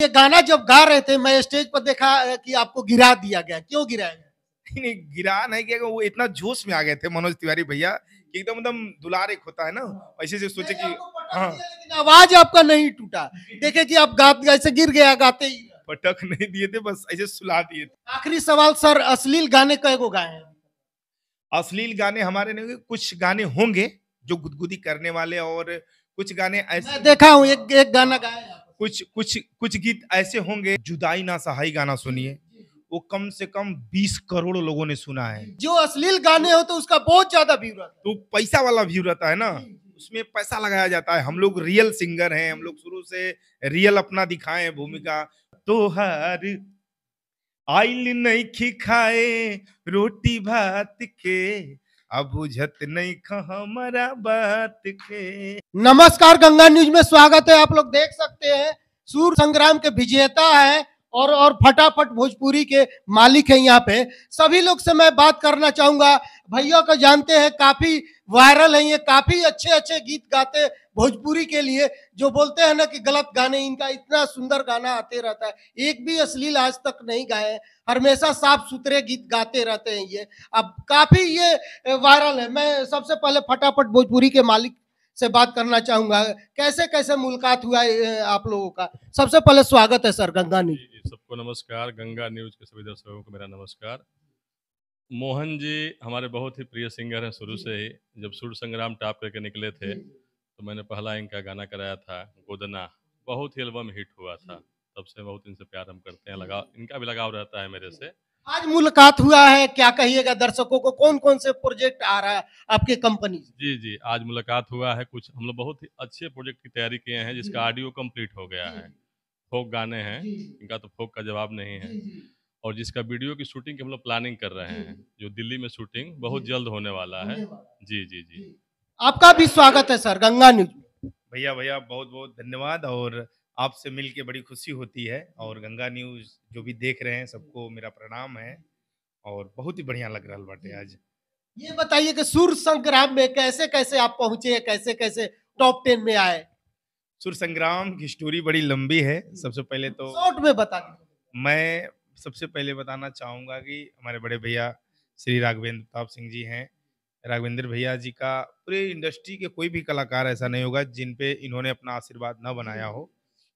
ये गाना जब गा रहे थे मैं स्टेज पर देखा कि आपको गिरा दिया गया, क्यों गिराया गया? नहीं, गिरा नहीं किया, वो इतना जोश में आ गए थे मनोज तिवारी भैया कि एकदम दुलार एक होता है ना, ऐसे से सोचे कि आपको पटक हाँ, दिया, लेकिन आवाज आपका नहीं टूटा। देखे कि आप ऐसे गिर गया गाते ही। पटक नहीं दिए थे, बस ऐसे सुला दिए थे। आखिरी सवाल सर, अश्लील गाने कई गो गाए हैं? अश्लील गाने हमारे नहीं होंगे, कुछ गाने होंगे जो गुदगुदी करने वाले, और कुछ गाने ऐसे मैं देखा हूँ एक एक गाना गाया है। कुछ गीत ऐसे होंगे। जुदाई ना सहाई गाना सुनिए, वो कम से कम 20 करोड़ लोगों ने सुना है। जो अश्लील गाने हो तो उसका बहुत ज्यादा व्यू रहता तो पैसा वाला व्यू रहता है ना, उसमें पैसा लगाया जाता है। हम लोग रियल सिंगर हैं, हम लोग शुरू से रियल अपना दिखाए हैं भूमिका। तो हर आइल नहीं खी खाए रोटी भात के, अब बुझत नहीं खा हमारा बात के। है। नमस्कार, गंगा न्यूज में स्वागत है। आप लोग देख सकते हैं सूर संग्राम के विजेता है और फटाफट भोजपुरी के मालिक हैं। यहाँ पे सभी लोग से मैं बात करना चाहूंगा। भैया को जानते हैं, काफी वायरल है, ये काफी अच्छे अच्छे गीत गाते भोजपुरी के लिए। जो बोलते हैं ना कि गलत गाने, इनका इतना सुंदर गाना आते रहता है, एक भी अश्लील आज तक नहीं गाए, हमेशा साफ सुथरे गीत गाते रहते हैं। ये अब काफी ये वायरल है। मैं सबसे पहले फटाफट भोजपुरी के मालिक से बात करना चाहूंगा, कैसे कैसे मुलाकात हुआ आप लोगों का। सबसे पहले स्वागत है सर गंगा न्यूज। सबको नमस्कार, गंगा न्यूज के सभी दर्शकों को मेरा नमस्कार। मोहन जी हमारे बहुत ही प्रिय सिंगर हैं शुरू से ही। जब सुर संग्राम टॉप करके निकले थे तो मैंने पहला इनका गाना कराया था गोदना, बहुत ही एल्बम हिट हुआ था। तब से बहुत इनसे प्यार हम करते हैं, लगाव इनका भी लगाव रहता है मेरे से। आज मुलाकात हुआ है, क्या कहिएगा दर्शकों को, कौन कौन से प्रोजेक्ट आ रहा है आपके कंपनी से? जी जी, आज मुलाकात हुआ है। कुछ हम लोग बहुत ही अच्छे प्रोजेक्ट की तैयारी किए हैं, जिसका ऑडियो कंप्लीट हो गया है। फोक गाने हैं, इनका तो फोक का जवाब नहीं है। और जिसका वीडियो की शूटिंग की हम लोग प्लानिंग कर रहे हैं, जो दिल्ली में शूटिंग बहुत जल्द होने वाला है। जी जी जी, आपका भी स्वागत है सर गंगा न्यूज में। भैया भैया बहुत बहुत धन्यवाद, और आपसे मिलके बड़ी खुशी होती है। और गंगा न्यूज जो भी देख रहे हैं सबको मेरा प्रणाम है, और बहुत ही बढ़िया लग रहा है बाटे आज। ये बताइए कि सुर संग्राम में कैसे कैसे आप पहुंचे, कैसे कैसे टॉप 10 में आए? सुर संग्राम की स्टोरी बड़ी लंबी है। सबसे पहले तो शॉर्ट में बता दीजिए। मैं सबसे पहले बताना चाहूँगा कि हमारे बड़े भैया श्री राघवेंद्र प्रताप सिंह जी हैं। राघवेंद्र भैया जी का पूरे इंडस्ट्री के कोई भी कलाकार ऐसा नहीं होगा जिन पे इन्होंने अपना आशीर्वाद न बनाया हो।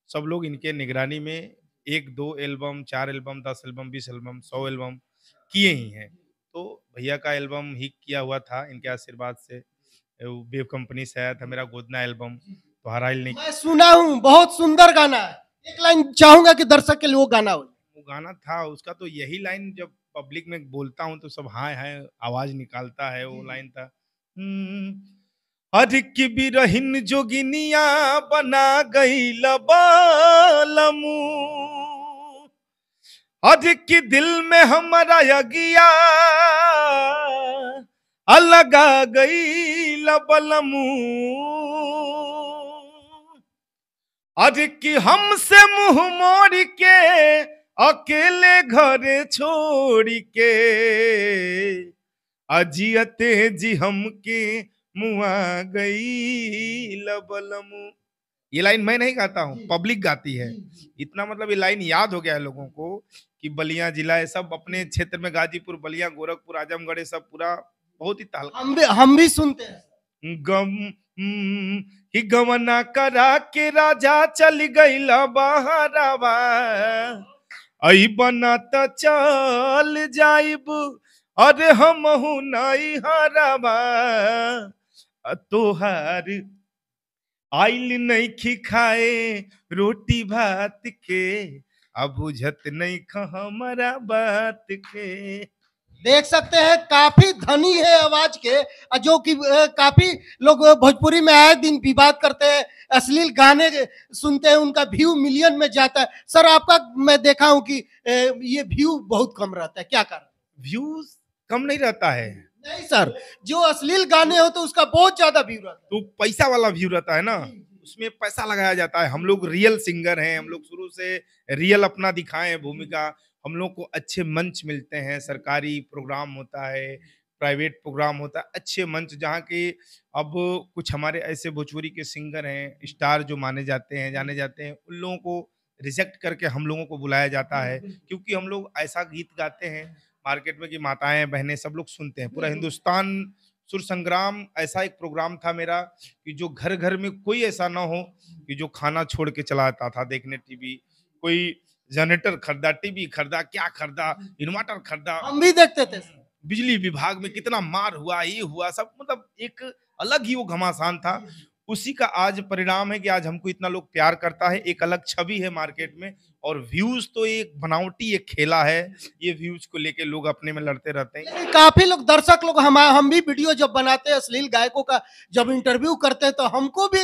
सब लोग इनके निगरानी में 1-2 album, 4 album, 10 album, 20 album, 100 album किए ही हैं। तो भैया का एल्बम हिट किया हुआ था इनके आशीर्वाद से। वेव कंपनी से आया था मेरा गोदना एल्बम, तो हराइल नहीं। मैं सुना हूँ, बहुत सुंदर गाना है। एक लाइन चाहूंगा कि दर्शक के लिए वो गाना हो। वो गाना था उसका, तो यही लाइन जब पब्लिक में बोलता हूँ तो सब हाय हाय आवाज निकालता है। वो लाइन था, हर की बिरहिन जोगिनिया बना गई लबालमू, हर की दिल में हमारा यगिया अलगा गई लबलमू, अरे कि हमसे मुंह मोड़ के अकेले घर छोड़ के अजियते जी हमके मुआ गई लबलमू। ये लाइन मैं नहीं गाता हूँ, पब्लिक गाती है। इतना मतलब ये लाइन याद हो गया है लोगों को कि बलिया जिला है, सब अपने क्षेत्र में गाजीपुर, बलिया, गोरखपुर, आजमगढ़, सब पूरा बहुत ही ताल। हम भी सुनते हैं। गम ही गवना करा के राजा चल गईला बहरावा, आई बना त चल जाइब अरे हमहु नहीं हरावा, तोहार आइल नहीं खी खाए रोटी भात के, अब बुझत नहीं खा हमारा बात के। देख सकते हैं काफी धनी है आवाज के, जो कि काफी लोग भोजपुरी में आए दिन विवाद करते हैं, अश्लील गाने सुनते हैं, उनका व्यू मिलियन में जाता है। सर आपका मैं देखा हूं कि ये व्यू बहुत कम रहता है, क्या कारण? व्यूज कम नहीं रहता है। नहीं सर, जो अश्लील गाने हो तो उसका बहुत ज्यादा व्यू रहता है। तो पैसा वाला व्यू रहता है ना, उसमें पैसा लगाया जाता है। हम लोग रियल सिंगर हैं, हम लोग शुरू से रियल अपना दिखाए हैं भूमिका। हम लोग को अच्छे मंच मिलते हैं, सरकारी प्रोग्राम होता है, प्राइवेट प्रोग्राम होता है, अच्छे मंच जहाँ के अब कुछ हमारे ऐसे भोजपुरी के सिंगर हैं, स्टार जो माने जाते हैं, जाने जाते हैं, उन लोगों को रिजेक्ट करके हम लोगों को बुलाया जाता है, क्योंकि हम लोग ऐसा गीत गाते हैं मार्केट में कि माताएं बहनें सब लोग सुनते हैं, पूरा हिंदुस्तान। सुर संग्राम ऐसा एक प्रोग्राम था मेरा कि जो घर घर में कोई ऐसा ना हो कि जो खाना छोड़ के चला आता था देखने टीवी। कोई जनरेटर खरीदा, टीवी खरीदा, क्या खरीदा, इन्वर्टर खरीदा, हम भी देखते थे सर। बिजली विभाग में कितना मार हुआ, ये हुआ सब, मतलब एक अलग ही वो घमासान था। उसी का आज परिणाम है कि आज हमको इतना लोग प्यार करता है, एक अलग छवि है मार्केट में। और व्यूज तो एक बनावटी एक खेला है, ये व्यूज को लेके लोग अपने में लड़ते रहते हैं। लेकिन काफी लोग दर्शक लोग हम भी वीडियो जब बनाते हैं अश्लील गायकों का जब इंटरव्यू करते हैं तो हमको भी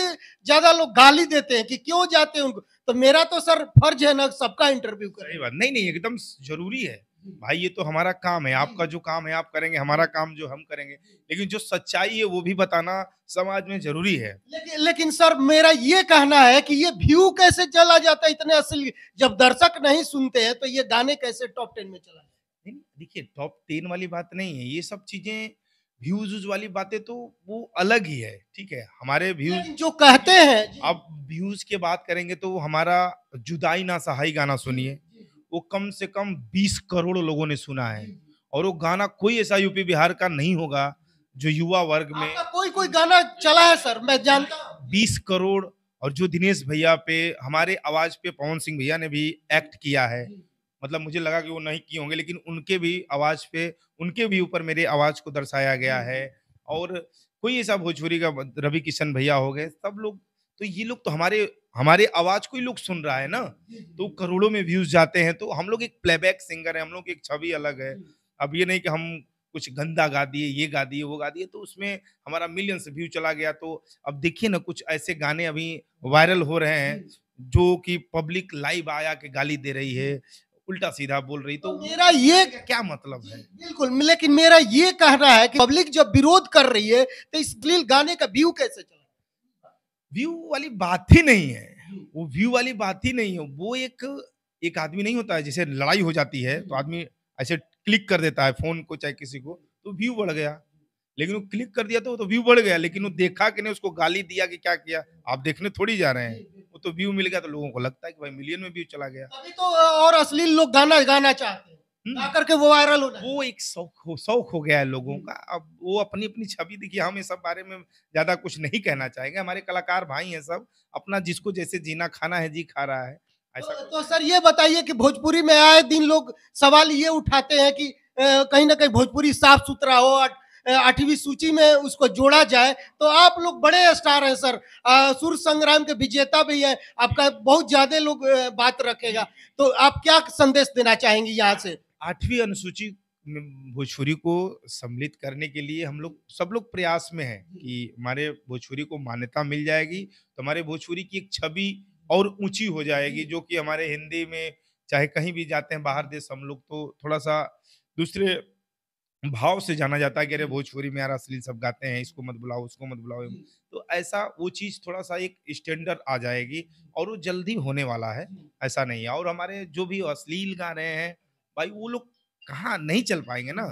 ज्यादा लोग गाली देते हैं कि क्यों जाते हैं उनको। तो मेरा तो सर फर्ज है ना सबका इंटरव्यू सही करें। बात, नहीं नहीं, एकदम जरूरी है भाई, ये तो हमारा काम है, आपका जो काम है आप करेंगे, हमारा काम जो हम करेंगे, लेकिन जो सच्चाई है वो भी बताना समाज में जरूरी है। लेकिन सर मेरा ये कहना है कि ये व्यू कैसे चला जाता है इतने अश्लील, जब दर्शक नहीं सुनते हैं तो ये गाने कैसे टॉप 10 में चला जाता नहीं, देखिए टॉप 10 वाली बात नहीं है, ये सब चीजें व्यूज वाली बातें तो वो अलग ही है, ठीक है। हमारे है? व्यूज, लेकिन जो कहते हैं अब व्यूज की बात करेंगे तो हमारा जुदाई ना सहाई गाना सुनिए, वो कम से कम 20 करोड़ लोगों ने सुना है। और वो गाना कोई ऐसा यूपी बिहार का नहीं होगा जो युवा वर्ग में आपका कोई कोई गाना चला है सर, मैं जानता हूँ। 20 करोड़। और जो दिनेश भैया पे, हमारे आवाज पे पवन सिंह भैया ने भी एक्ट किया है, मतलब मुझे लगा कि वो नहीं किए होंगे, लेकिन उनके भी आवाज पे, उनके भी ऊपर मेरे आवाज को दर्शाया गया है। और कोई ऐसा भोजपुरी का, रवि किशन भैया हो गए, सब लोग, तो ये लोग तो हमारे हमारे आवाज को ही लोग सुन रहा है ना, तो करोड़ों में व्यूज जाते हैं। तो हम लोग एक प्लेबैक सिंगर है, हम लोग की एक छवि अलग है। अब ये नहीं कि हम कुछ गंदा गा दिए, ये गा दिए, वो गा दिए, तो उसमें हमारा मिलियंस व्यू चला गया। तो अब देखिए ना, कुछ ऐसे गाने अभी वायरल हो रहे हैं जो कि पब्लिक लाइव आया के गाली दे रही है, उल्टा सीधा बोल रही, तो मेरा ये क्या मतलब है? बिल्कुल, लेकिन मेरा ये कहना है कि पब्लिक जब विरोध कर रही है तो इस अश्लील गाने का व्यू कैसे चला? व्यू वाली बात ही नहीं है, वो व्यू वाली बात ही नहीं है। वो एक एक आदमी नहीं होता है, जैसे लड़ाई हो जाती है तो आदमी ऐसे क्लिक कर देता है फोन को चाहे किसी को, तो व्यू बढ़ गया। लेकिन वो क्लिक कर दिया तो व्यू बढ़ गया, लेकिन वो देखा कि नहीं, उसको गाली दिया कि क्या किया, आप देखने थोड़ी जा रहे हैं। वो तो व्यू मिल गया तो लोगों को लगता है कि भाई मिलियन में व्यू चला गया। तभी तो और अश्लील लोग गाना गाना चाहते हैं, गा करके वो वायरल होना है। वो एक शौक हो गया है लोगों का। अब वो अपनी अपनी छवि देखिए, हम इस सब बारे में ज्यादा कुछ नहीं कहना चाहेंगे। हमारे कलाकार भाई हैं सब, अपना जिसको जैसे जीना खाना है जी खा रहा है, ऐसा तो सर ये बताइए कि भोजपुरी में आए दिन लोग सवाल ये उठाते हैं कि कहीं ना कहीं भोजपुरी साफ सुथरा हो, 8वीं सूची में उसको जोड़ा जाए। तो आप लोग बड़े स्टार हैं सर, सुर संग्राम के विजेता भी हैं, आपका बहुत ज्यादा लोग बात रखेगा। तो आप क्या संदेश देना चाहेंगे यहाँ से? 8वीं अनुसूची में भोजपुरी को सम्मिलित करने के लिए हम लोग सब लोग प्रयास में हैं कि हमारे भोजपुरी को मान्यता मिल जाएगी तो हमारे भोजपुरी की एक छवि और ऊंची हो जाएगी, जो कि हमारे हिंदी में चाहे कहीं भी जाते हैं बाहर देश हम लोग, तो थोड़ा सा दूसरे भाव से जाना जाता है कि अरे भोजपुरी में यार अश्लील सब गाते हैं, इसको मत बुलाओ, उसको मत बुलाओ। तो ऐसा वो चीज थोड़ा सा एक स्टैंडर्ड आ जाएगी, और वो जल्दी होने वाला है, ऐसा नहीं है। और हमारे जो भी अश्लील गा रहे हैं भाई, वो लोग कहाँ नहीं चल पाएंगे ना।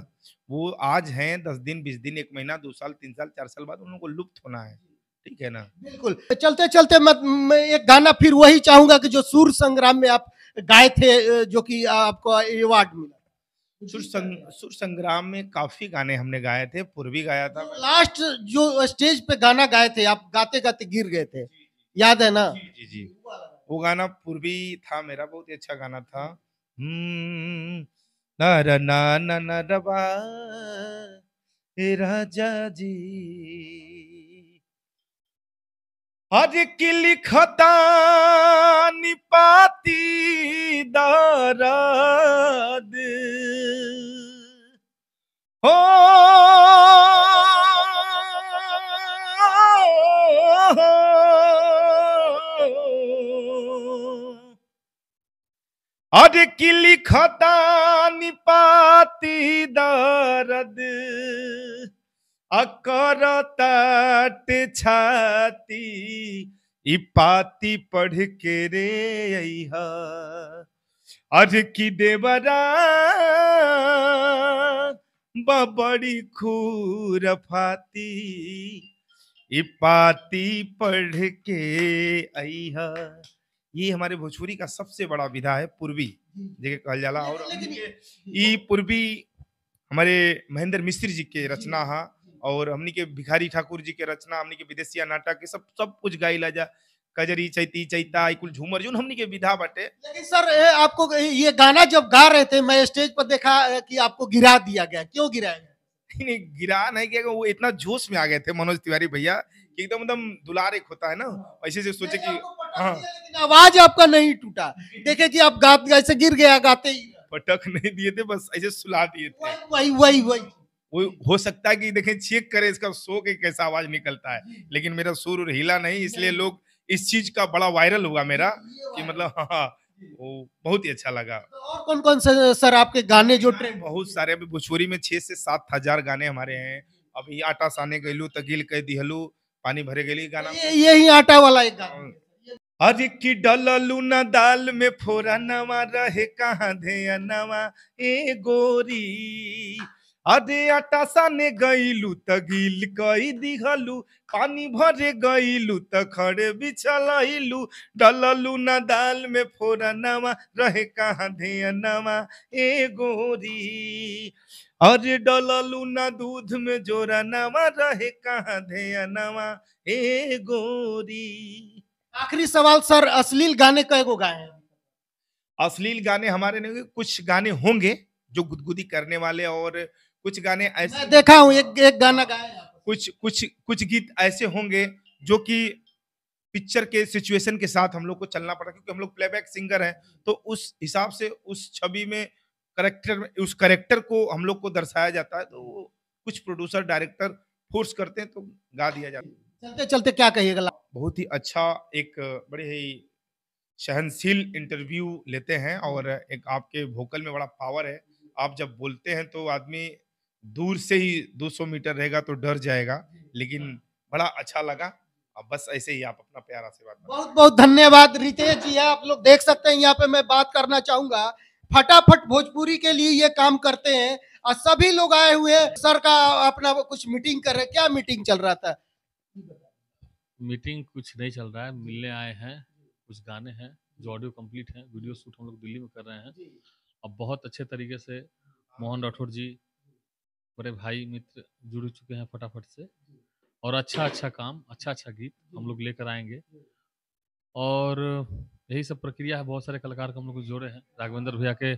वो आज हैं, 10 दिन 20 दिन 1 महीना 2 साल 3 साल 4 साल बाद उन लोगों को लुप्त होना है, ठीक है ना। बिल्कुल, चलते चलते मैं एक गाना फिर वही चाहूंगा कि जो सुर संग्राम में आप गाए थे, जो कि आपको अवार्ड मिला। सुर संग्राम में काफी गाने हमने गाए थे, पूर्वी गाया था। लास्ट जो स्टेज पे गाना गाए थे, आप गाते गाते गिर गए थे, याद है ना? जी जी, वो गाना पूर्वी था मेरा, बहुत ही अच्छा गाना था। ना रा ना ना ना रबा ए राजा जी, हर की लिखता निपाती दर्द हो, हर की लिखता निपाती दर्द अकर तट छाती, ई पाती पढ़ के रे अइहा, अर की देवरा बड़ी खूरफाती, ई पाती पढ़ के अइहा, ये हमारे भोजपुरी का सबसे बड़ा विधा है पूर्वी जेके कहल जाला। और लेकिन हमनी के ई पूर्वी हमारे महेंद्र मिश्र जी के रचना हा, और हमनी के भिखारी ठाकुर जी के रचना, हमनी के विदेशिया नाटक के सब सब कुछ गाइला जा। कजरी चैती चैता ई कुल झूमर जोन हमनी के विधा बाटे। लेकिन सर आपको ये गाना जब गा रहे थे, मैं स्टेज पर देखा कि आपको गिरा दिया गया, क्यों गिराया गया? नहीं, गिरा नहीं किया, वो इतना जोश में आ गए थे मनोज तिवारी भैया कि एकदम दुलार एक होता है ना, ऐसे से सोचे कि नहीं, आपको पटक हाँ, दिया, लेकिन आवाज आपका नहीं टूटा। देखे कि आप ऐसे गिर गया गाते ही। पटक नहीं दिए थे, बस ऐसे सुला दिए थे। वही वही वही वो हो सकता है कि देखें चेक करें इसका शो के कैसा आवाज निकलता है, लेकिन मेरा सुर हिला नहीं, इसलिए लोग इस चीज का बड़ा वायरल हुआ मेरा कि मतलब हाँ, वो बहुत ही अच्छा लगा। तो और कौन कौन से सर आपके गाने जो ट्रेंड? बहुत सारे अभी भोजपुरी में 6 से 7 हजार गाने हमारे हैं। अभी आटा साने गइलू तगिल कह दिहलू पानी भरे गइली गाना। यही आटा वाला एक गाना। अरे की डललू ना दाल में फोरा नवा रहे कहाँ धे नवा ए गोरी। अरे आटा साने गइलू तगिल कई दिहलू पानी भरे गइलू त खड़े बिछलइलू। डललू ना दाल में फोरा नवा रहे कहाँ धे नवा ए गोरी। अरे डललू ना दूध में जोरा नवा रहे कहाँ धे नवा ए गोरी। आखिरी सवाल सर, अश्लील गाने कई गो गाए हैं? अश्लील गाने हमारे नहीं होंगे, कुछ गाने होंगे जो गुदगुदी करने वाले, और कुछ गाने ऐसे मैं देखा हूँ एक गाना गाया है। कुछ गीत ऐसे होंगे जो कि पिक्चर के सिचुएशन के साथ हम लोग को चलना पड़ा, क्योंकि हम लोग प्लेबैक सिंगर हैं, तो उस हिसाब से उस छवि में उस करेक्टर को हम लोग को दर्शाया जाता है, तो कुछ प्रोड्यूसर डायरेक्टर फोर्स करते हैं तो गा दिया जाता है। चलते चलते क्या कहिएगा? बहुत ही अच्छा एक बड़े ही सहनशील इंटरव्यू लेते हैं, और एक आपके वोकल में बड़ा पावर है। आप जब बोलते हैं तो आदमी दूर से ही 200 मीटर रहेगा तो डर जाएगा, लेकिन बड़ा अच्छा लगा। अब बस ऐसे ही आप अपना प्यार आशीर्वाद दें। बहुत बहुत धन्यवाद रितेश जी। आप लोग देख सकते हैं, यहाँ पे मैं बात करना चाहूंगा, फटाफट भोजपुरी के लिए ये काम करते हैं और सभी लोग आए हुए हैं। सर का अपना कुछ मीटिंग कर रहे हैं, क्या मीटिंग चल रहा था? मीटिंग कुछ नहीं चल रहा है, मिलने आए हैं। कुछ गाने हैं जो ऑडियो कंप्लीट है, वीडियो शूट हम लोग दिल्ली में कर रहे हैं। अब बहुत अच्छे तरीके से मोहन राठौर जी, बड़े भाई मित्र, जुड़ चुके हैं फटाफट से, और अच्छा काम, अच्छा गीत हम लोग लेकर आएंगे। और यही सब प्रक्रिया है। बहुत सारे कलाकार को हम लोग को जोड़े हैं। राघवेंद्र भैया के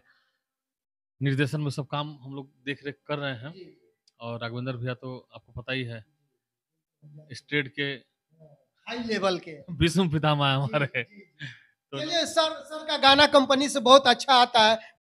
निर्देशन में सब काम हम लोग देख रेख कर रहे हैं, और राघवेंद्र भैया तो आपको पता ही है, स्टेट के हाई लेवल के विष्णु पितामह हमारे। तो चलिए, सर का गाना कंपनी से बहुत अच्छा आता है।